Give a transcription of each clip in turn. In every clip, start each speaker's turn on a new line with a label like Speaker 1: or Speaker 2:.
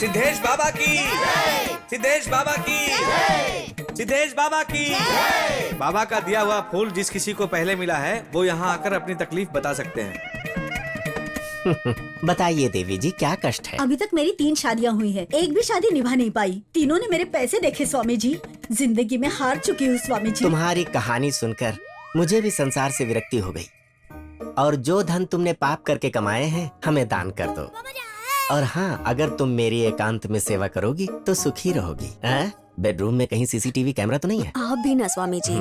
Speaker 1: सिद्धेश बाबा की, सिद्धेश बाबा की, सिद्धेश बाबा की। बाबा का दिया हुआ फूल जिस किसी को पहले मिला है वो यहाँ आकर अपनी तकलीफ बता सकते हैं।
Speaker 2: बताइए देवी जी, क्या कष्ट है?
Speaker 3: अभी तक मेरी 3 शादियाँ हुई है, एक भी शादी निभा नहीं पाई। तीनों ने मेरे पैसे देखे स्वामी जी। जिंदगी में हार चुकी हूँ स्वामी जी।
Speaker 2: तुम्हारी कहानी सुनकर मुझे भी संसार से विरक्ति हो गई। और जो धन तुमने पाप करके कमाए हैं हमें दान कर दो। और हाँ, अगर तुम मेरी एकांत में सेवा करोगी तो सुखी रहोगी। बेडरूम में कहीं सीसीटीवी कैमरा तो नहीं है?
Speaker 4: आप भी ना स्वामी जी।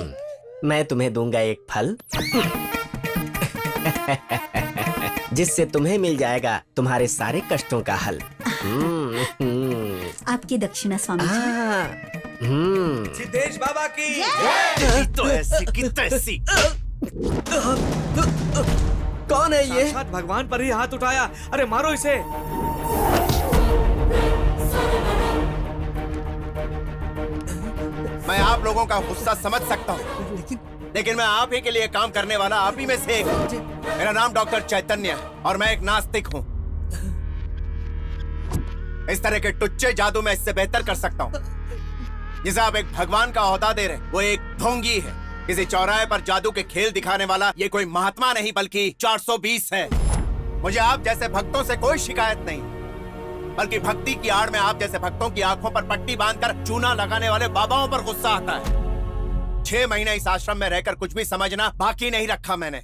Speaker 2: मैं तुम्हें दूंगा एक फल जिससे तुम्हें मिल जाएगा तुम्हारे सारे कष्टों का हल।
Speaker 3: आपकी दक्षिणा स्वामी जी।
Speaker 1: सिद्धेश बाबा की।
Speaker 5: तो ऐसी की तैसी।
Speaker 2: कौन है ये?
Speaker 1: साक्षात भगवान पर ही हाथ उठाया। अरे मारो इसे।
Speaker 5: मैं आप लोगों का गुस्सा समझ सकता हूँ, लेकिन मैं आप ही के लिए काम करने वाला आप ही में से एक हूँ। मेरा नाम डॉक्टर चैतन्य और मैं एक नास्तिक हूँ। इस तरह के टुच्चे जादू में इससे बेहतर कर सकता हूँ। जिसे आप एक भगवान का ओहदा दे रहे हैं वो एक ढोंगी है। किसी चौराहे पर जादू के खेल दिखाने वाला ये कोई महात्मा नहीं बल्कि 420 है। मुझे आप जैसे भक्तों से कोई शिकायत नहीं, बल्कि भक्ति की आड़ में आप जैसे भक्तों की आंखों पर पट्टी बांधकर चूना लगाने वाले बाबाओं पर गुस्सा आता है। 6 महीने इस आश्रम में रहकर कुछ भी समझना बाकी नहीं रखा मैंने।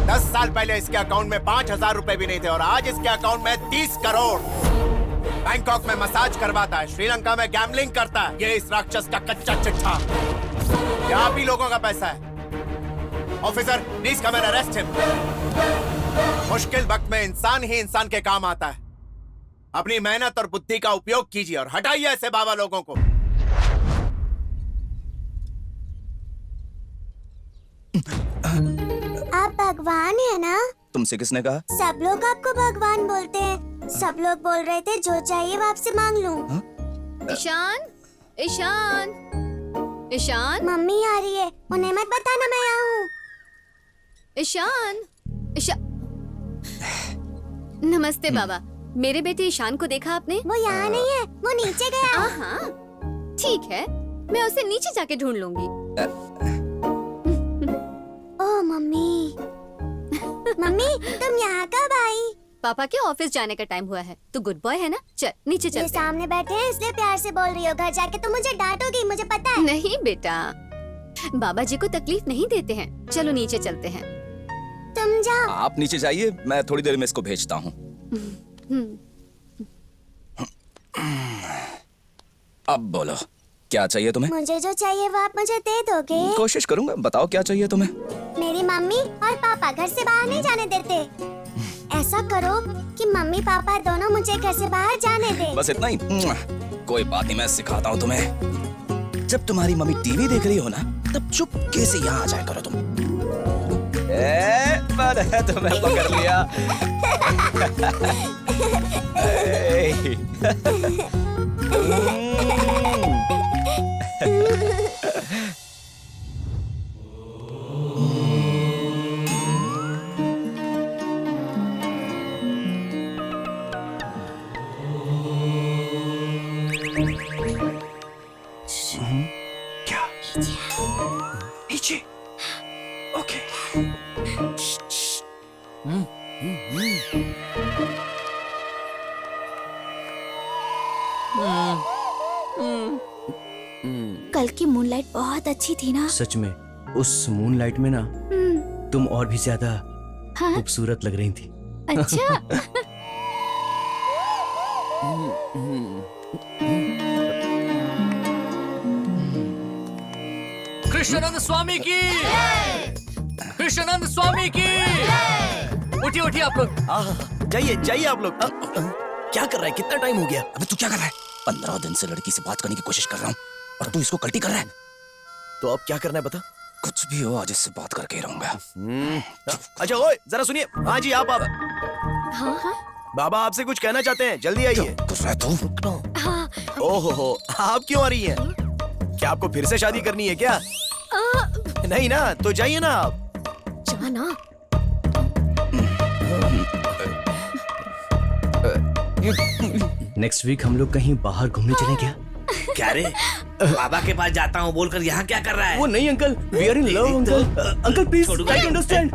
Speaker 5: 10 साल पहले इसके अकाउंट में 5,000 रुपए भी नहीं थे और आज इसके अकाउंट में 30 करोड़। बैंकॉक में मसाज करवाता है, श्रीलंका में गैम्बलिंग करता है। ये इस राक्षस का कच्चा चिट्ठा। ये आप ही लोगों का पैसा है। Officer, please come and arrest him. मुश्किल वक्त में इंसान ही इंसान के काम आता है। अपनी मेहनत और बुद्धि का उपयोग कीजिए और हटाइए ऐसे बाबा लोगों को।
Speaker 6: आप भगवान है ना?
Speaker 7: तुमसे किसने कहा?
Speaker 6: सब लोग आपको भगवान बोलते हैं। सब लोग बोल रहे थे जो चाहिए वो आपसे मांग लूं।
Speaker 4: ईशान, ईशान, ईशान,
Speaker 6: मम्मी आ रही है, उन्हें मत बताना मैं यहाँ हूँ।
Speaker 4: ईशान, ईशान। नमस्ते बाबा। मेरे बेटे ईशान को देखा आपने?
Speaker 6: वो यहाँ नहीं है, वो नीचे गया।
Speaker 4: हाँ, ठीक है, मैं उसे नीचे जाके ढूंढ लूंगी।
Speaker 6: ओह मम्मी, मम्मी तुम यहाँ कब आई?
Speaker 4: पापा के ऑफिस जाने का टाइम हुआ है। तू गुड बॉय है ना? चल नीचे
Speaker 6: ये
Speaker 4: चलते हैं।
Speaker 6: सामने बैठे हैं इसलिए प्यार से बोल रही हो। घर जाके तुम मुझे डांटोगी, मुझे पता है।
Speaker 4: नहीं बेटा, बाबा जी को तकलीफ नहीं देते हैं। चलो नीचे चलते हैं।
Speaker 6: तुम जाओ।
Speaker 7: आप नीचे जाइए, मैं थोड़ी देर में इसको भेजता हूँ। अब बोलो, क्या चाहिए तुम्हें?
Speaker 6: मुझे जो चाहिए वो आप मुझे दे दोगे?
Speaker 7: कोशिश करूंगा। बताओ क्या चाहिए तुम्हें?
Speaker 6: मेरी मम्मी और पापा घर से बाहर नहीं जाने देते। ऐसा करो कि मम्मी पापा दोनों मुझे घर से बाहर जाने दे।
Speaker 7: बस इतना ही? कोई बात नहीं, मैं सिखाता हूँ तुम्हें। जब तुम्हारी मम्मी टीवी देख रही हो ना, तब चुपके से यहाँ आ जाया करो तुम। तुम्हें पकड़ लिया।
Speaker 1: क्या? नीचे। ओके।
Speaker 6: कल की मूनलाइट बहुत अच्छी थी ना?
Speaker 8: सच में, उस मूनलाइट में ना तुम और भी ज्यादा खूबसूरत लग रही थी।
Speaker 4: अच्छा।
Speaker 9: कृष्णानंद स्वामी की, कृष्णानंद स्वामी की। उठिए उठिए आप लोग।
Speaker 8: जाइए जाइए आप लोग। क्या कर रहा है? कितना टाइम हो गया?
Speaker 7: अबे तू क्या कर रहा है? 15 दिन से लड़की से बात करने की कोशिश कर रहा हूँ और तू इसको कल्टी कर रहा है।
Speaker 8: तो अब क्या करना है बता?
Speaker 7: कुछ भी हो, आज इससे बात करके ही रहूंगा।
Speaker 8: अच्छा ओए, जरा सुनिए। हाँ जी, आप
Speaker 4: हाँ हाँ।
Speaker 8: बाबा आपसे कुछ कहना चाहते हैं, जल्दी आइए।
Speaker 7: कुछ रह तू।
Speaker 8: ओहो, आप क्यों आ रही हैं? क्या आपको फिर से शादी करनी है क्या? नहीं ना, तो जाइए ना आप।
Speaker 4: जाना।
Speaker 8: नेक्स्ट वीक हम लोग कहीं बाहर घूमने चले क्या?
Speaker 1: क्या रे, बाबा के पास जाता हूँ बोलकर यहाँ क्या कर रहा है?
Speaker 8: वो नहीं uncle, we are in love uncle. Uncle please try to understand.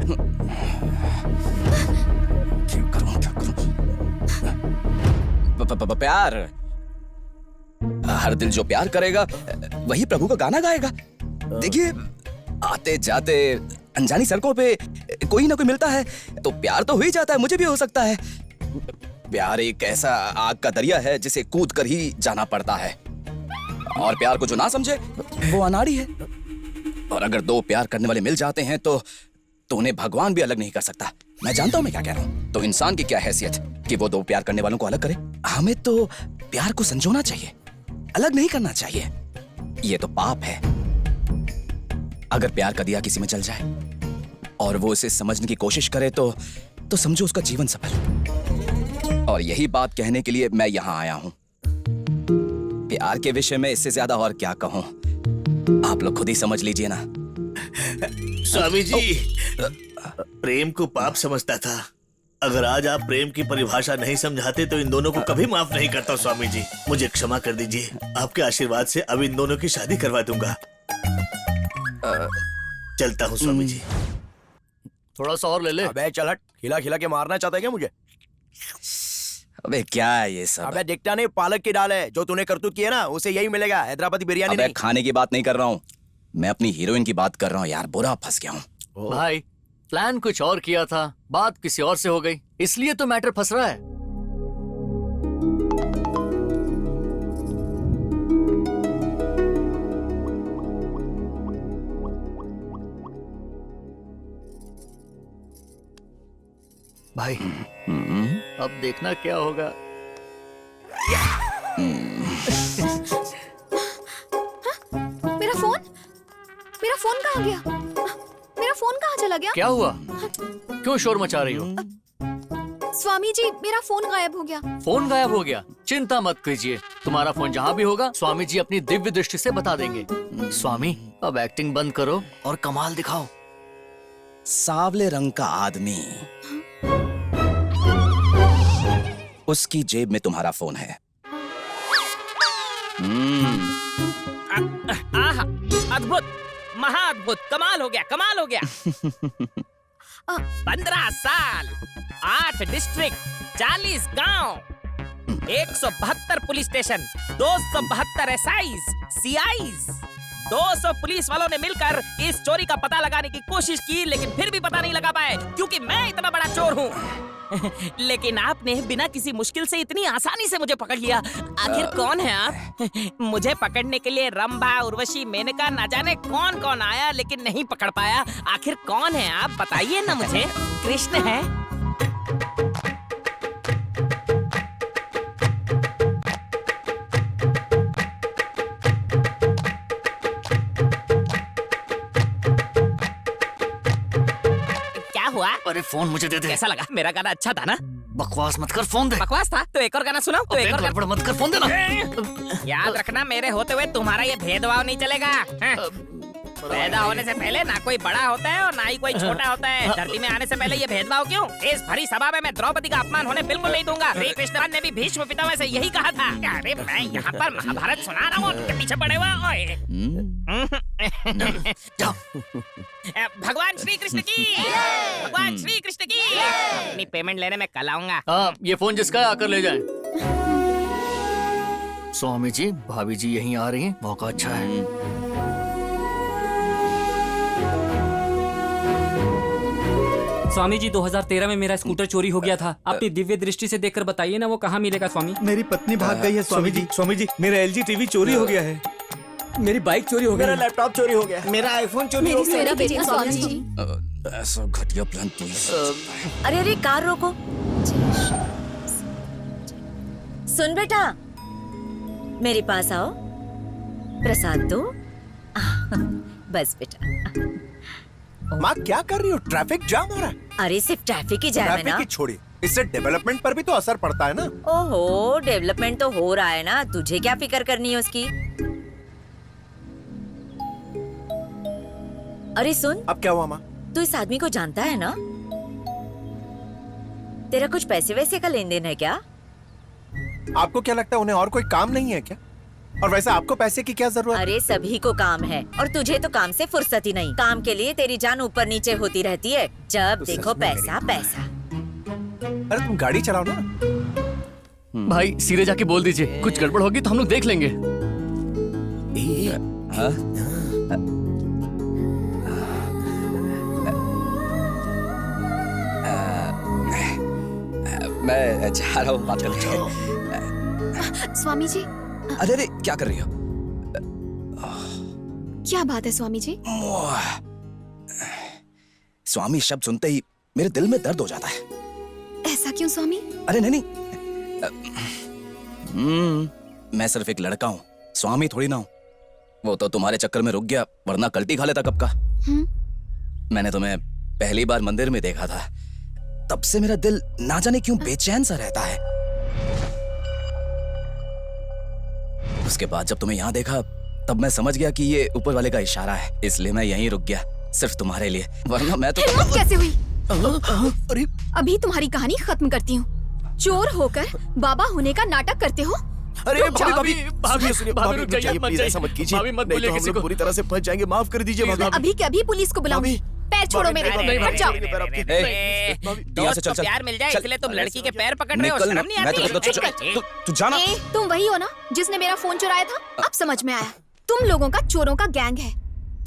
Speaker 7: क्या करूं? प्यार, हर दिल जो प्यार करेगा वही प्रभु का गाना गाएगा। देखिए, आते जाते अनजानी सड़कों पे कोई ना कोई मिलता है तो प्यार तो हो ही जाता है, मुझे भी हो सकता है। प्यार एक ऐसा आग का दरिया है जिसे कूद कर ही जाना पड़ता है, और प्यार को जो ना समझे वो अनाड़ी है। और अगर दो प्यार करने वाले मिल जाते हैं तो उन्हें भगवान भी अलग नहीं कर सकता। मैं जानता हूं मैं क्या कह रहा हूं। तो इंसान की क्या हैसियत कि वो दो प्यार करने वालों को अलग करे? हमें तो प्यार को संजोना चाहिए, अलग नहीं करना चाहिए। ये तो पाप है। अगर प्यार का दिया किसी में जल जाए और वो इसे समझने की कोशिश करे तो समझो उसका जीवन सफल। और यही बात कहने के लिए मैं यहाँ आया हूँ। प्यार के विषय में इससे ज्यादा और क्या कहूँ, आप लोग खुद ही समझ लीजिए ना।
Speaker 10: स्वामी जी, प्रेम को पाप समझता था। अगर आज आप प्रेम की परिभाषा नहीं समझाते तो इन दोनों को कभी माफ नहीं करता। स्वामी जी, मुझे क्षमा कर दीजिए। आपके आशीर्वाद से अब इन दोनों की शादी करवा दूंगा। चलता हूँ स्वामी जी।
Speaker 9: थोड़ा सा और ले ले।
Speaker 8: अबे चल हट, खिला खिला के मारना चाहता है क्या मुझे?
Speaker 7: अबे क्या है ये सब?
Speaker 8: अबे दिखता नहीं, पालक की दाल है। जो तूने करतूत की है ना उसे यही मिलेगा, हैदराबादी बिरयानी
Speaker 7: अबे
Speaker 8: नहीं।
Speaker 7: खाने की बात नहीं कर रहा हूँ, मैं अपनी हीरोइन की बात कर रहा हूँ। यार बुरा फंस गया हूँ।
Speaker 9: भाई, प्लान कुछ और किया था, बात किसी और से हो गई, इसलिए तो मैटर फंस रहा है। भाई, अब देखना क्या होगा।
Speaker 4: मेरा फोन कहाँ गया? मेरा फोन कहाँ चला गया?
Speaker 9: क्या हुआ? क्यों शोर मचा रही हो?
Speaker 4: स्वामी जी, मेरा फोन गायब हो गया।
Speaker 9: फोन गायब हो गया? चिंता मत कीजिए, तुम्हारा फोन जहाँ भी होगा स्वामी जी अपनी दिव्य दृष्टि से बता देंगे। स्वामी, अब एक्टिंग बंद करो और कमाल दिखाओ।
Speaker 7: सांवले रंग का आदमी, उसकी जेब में तुम्हारा फोन है।
Speaker 11: अद्भुत, महाअद्भुत, कमाल हो गया, कमाल हो गया। 15 साल, 8 डिस्ट्रिक्ट, 40 गांव, 172 पुलिस स्टेशन, 272 एसआईज, सीआईज, 200 पुलिस वालों ने मिलकर इस चोरी का पता लगाने की कोशिश की, लेकिन फिर भी पता नहीं लगा पाए क्योंकि मैं इतना बड़ा चोर हूँ। लेकिन आपने बिना किसी मुश्किल से इतनी आसानी से मुझे पकड़ लिया। आखिर कौन है आप? मुझे पकड़ने के लिए रंभा, उर्वशी, मेनका, ना जाने कौन कौन आया, लेकिन नहीं पकड़ पाया। आखिर कौन है आप? बताइए ना मुझे। कृष्ण है? हुआ?
Speaker 9: अरे फोन मुझे दे दे।
Speaker 11: कैसा लगा? मेरा गाना अच्छा था ना?
Speaker 9: बकवास मत कर, फोन दे।
Speaker 11: बकवास था तो एक और गाना सुनाओ। तो एक और
Speaker 9: गड़बड़ मत कर, फोन देना।
Speaker 11: याद रखना, मेरे होते हुए तुम्हारा ये भेदभाव नहीं चलेगा। पैदा होने से पहले ना कोई बड़ा होता है और ना ही कोई छोटा होता है। धरती में आने से पहले ये भेदभाव क्यों? इस भरी सभा में मैं द्रौपदी का अपमान होने बिल्कुल नहीं दूंगा। श्री कृष्ण ने भी भीष्म पितामह से यही कहा था। अरे मैं यहाँ पर महाभारत सुना रहा हूँ, उनके पीछे पड़े हुए। भगवान श्री कृष्ण की, भगवान श्री कृष्ण की। अपनी पेमेंट लेने में कल आऊंगा।
Speaker 9: हाँ, ये फोन जिसका है आकर ले जाए। स्वामी जी, भाभी जी यहीं आ रही हैं, मौका अच्छा है।
Speaker 12: स्वामी जी, 2013 में मेरा स्कूटर चोरी हो गया था। अपनी दिव्य दृष्टि से देखकर बताइए ना वो कहाँ मिलेगा स्वामी।
Speaker 1: मेरी पत्नी भाग गई है स्वामी जी। स्वामी जी, मेरा एलजी टीवी चोरी हो गया है।
Speaker 12: मेरी बाइक चोरी हो गई।
Speaker 8: मेरा लैपटॉप चोरी हो गया। मेरा आईफोन चोरी हो गया।
Speaker 4: मेरा बेटा स्वामी जी।
Speaker 7: ऐसा घटिया प्लान तो
Speaker 13: अरे अरे, कार रोको। सुन बेटा, मेरे पास आओ, प्रसाद दो। बस बेटा।
Speaker 5: माँ क्या कर रही हो? ट्रैफिक जाम हो रहा है।
Speaker 13: अरे सिर्फ ट्रैफिक ही जाम है ना?
Speaker 5: ट्रैफिक ही छोड़िए, इससे डेवलपमेंट पर भी तो असर पड़ता है ना।
Speaker 13: ओहो, डेवलपमेंट तो हो रहा है ना, तुझे क्या फिक्र करनी है उसकी। अरे सुन।
Speaker 5: अब क्या हुआ माँ?
Speaker 13: तू इस आदमी को जानता है ना? तेरा कुछ पैसे वैसे का लेन देन है क्या?
Speaker 5: आपको क्या लगता है उन्हें और कोई काम नहीं है क्या? और वैसे आपको पैसे की क्या जरूरत?
Speaker 13: अरे सभी को काम है और तुझे तो काम से फुर्सत ही नहीं। काम के लिए तेरी जान ऊपर नीचे होती रहती है। जब देखो पैसा पैसा।
Speaker 5: अरे तुम गाड़ी चलाओ ना।
Speaker 9: भाई सीधे जाके बोल दीजिए, कुछ गड़बड़ होगी तो हम लोग देख लेंगे।
Speaker 7: मैं जा रहा हूँ बात करने।
Speaker 4: स्वामी जी,
Speaker 7: अरे अरे क्या कर रही हो?
Speaker 4: क्या बात है स्वामी जी?
Speaker 7: स्वामी शब्द सुनते ही मेरे दिल में दर्द हो जाता है।
Speaker 4: ऐसा क्यों स्वामी?
Speaker 7: अरे नहीं मैं सिर्फ एक लड़का हूँ, स्वामी थोड़ी ना हूँ। वो तो तुम्हारे चक्कर में रुक गया, वरना कल्टी खा लेता कब का। मैंने तुम्हें पहली बार मंदिर में देखा था, तब से मेरा दिल ना जाने क्यों बेचैन सा रहता है। उसके बाद जब तुम्हें यहाँ देखा तब मैं समझ गया कि ये ऊपर वाले का इशारा है, इसलिए मैं यहीं रुक गया, सिर्फ तुम्हारे लिए, वरना मैं तो।
Speaker 4: हिम्मत कैसे हुई? अरे अभी तुम्हारी कहानी खत्म करती हूँ। चोर होकर बाबा होने का नाटक करते हो।
Speaker 8: अरे भाभी
Speaker 9: भाभी
Speaker 8: सुनिए,
Speaker 9: भाभी रुक जाइए,
Speaker 8: प्लीज ऐसा मत कीजिए।
Speaker 9: भाभी मत
Speaker 8: नहीं
Speaker 9: बोलिए
Speaker 8: तो हम
Speaker 9: किसी
Speaker 8: लोग
Speaker 9: को।
Speaker 8: पूरी तरह से फंस जाएंगे, माफ कर दीजिए भाभी।
Speaker 4: अभी के अभी पुलिस को बुलाऊंगी। पैर छोड़ो मेरे, हट जाओ।
Speaker 11: दोस्त को प्यार मिल जाए इसलिए तुम लड़की के पैर पकड़ रहे हो, शर्म नहीं आती?
Speaker 7: तू जाना।
Speaker 4: तुम वही हो ना जिसने मेरा फोन चुराया था? अब समझ में आया, तुम लोगों का चोरों का गैंग है।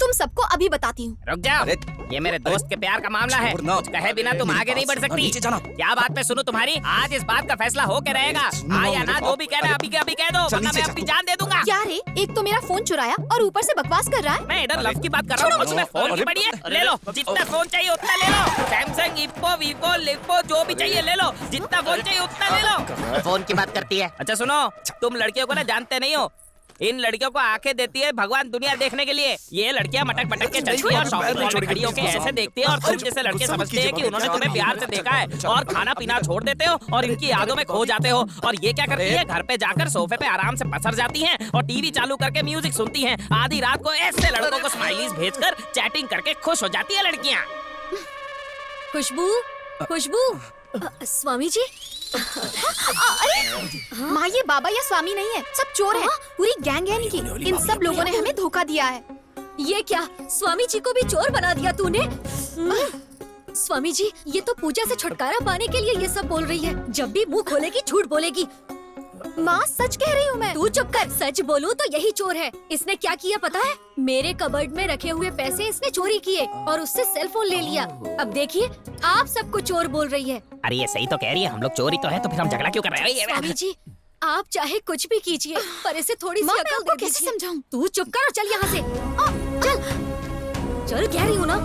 Speaker 4: तुम सबको अभी बताती हूँ।
Speaker 11: रुक जाओ, ये मेरे दोस्त के प्यार का मामला है, कुछ कहे बिना तुम आगे नहीं बढ़ सकती। क्या बात पे सुनो तुम्हारी, आज इस बात का फैसला हो के रहेगा। हाँ या ना, जो भी कह रहा है अभी के अभी कह दो, वरना मैं अपनी जान दे दूंगा।
Speaker 4: क्या रे, एक तो मेरा फोन चुराया और ऊपर से बकवास कर रहा है।
Speaker 11: मैं इधर लव की बात कर रहा हूँ, उसमें फोन की पड़ी है। ले लो, जितना फोन चाहिए उतना ले लो। सैमसंग, इप्पो, वीवो, लिप्पो, जो भी चाहिए ले लो। जितना फोन चाहिए उतना ले लो। फोन की बात करती है। अच्छा सुनो, तुम लड़कियों को ना जानते नहीं हो, इन लड़कियों को आंखें देती है भगवान दुनिया देखने के लिए। ये लड़कियां मटक मटक के चलती है और शॉपिंग मॉल में खड़ी होकर ऐसे देखती है, और तुम जैसे लड़के समझते हैं कि उन्होंने तुम्हें प्यार से देखा है और खाना पीना छोड़ देते हो और इनकी यादों में खो जाते हो। और ये क्या करती है, घर पे जाकर सोफे पे आराम से पसर जाती हैं और टीवी चालू करके म्यूजिक सुनती हैं। आधी रात को ऐसे लड़कों को स्माइलीज भेजकर चैटिंग करके खुश हो जाती है लड़कियां।
Speaker 4: खुशबू, खुशबू, स्वामी जी। अरे माँ, ये बाबा या स्वामी नहीं है, सब चोर हैं। पूरी गैंग है इनकी। इन सब लोगों ने हमें धोखा दिया है। ये क्या, स्वामी जी को भी चोर बना दिया तूने? स्वामी जी, ये तो पूजा से छुटकारा पाने के लिए ये सब बोल रही है। जब भी मुंह खोलेगी झूठ बोलेगी। माँ सच कह रही हूँ मैं। तू चुप कर। सच बोलूँ तो यही चोर है। इसने क्या किया पता है? मेरे कबर्ड में रखे हुए पैसे इसने चोरी किए और उससे सेल फोन ले लिया। अब देखिए, आप सबको चोर बोल रही है।
Speaker 11: अरे ये सही तो कह रही है, हम लोग चोरी तो है, तो फिर हम झगड़ा क्यों कर रहे हैं?
Speaker 4: स्वामी जी, आप चाहे कुछ भी कीजिए, पर इसे थोड़ी सी अकल दे। कैसे समझाऊं? तू चुप कर और चल यहाँ से। चल, चल कह रही हूँ ना।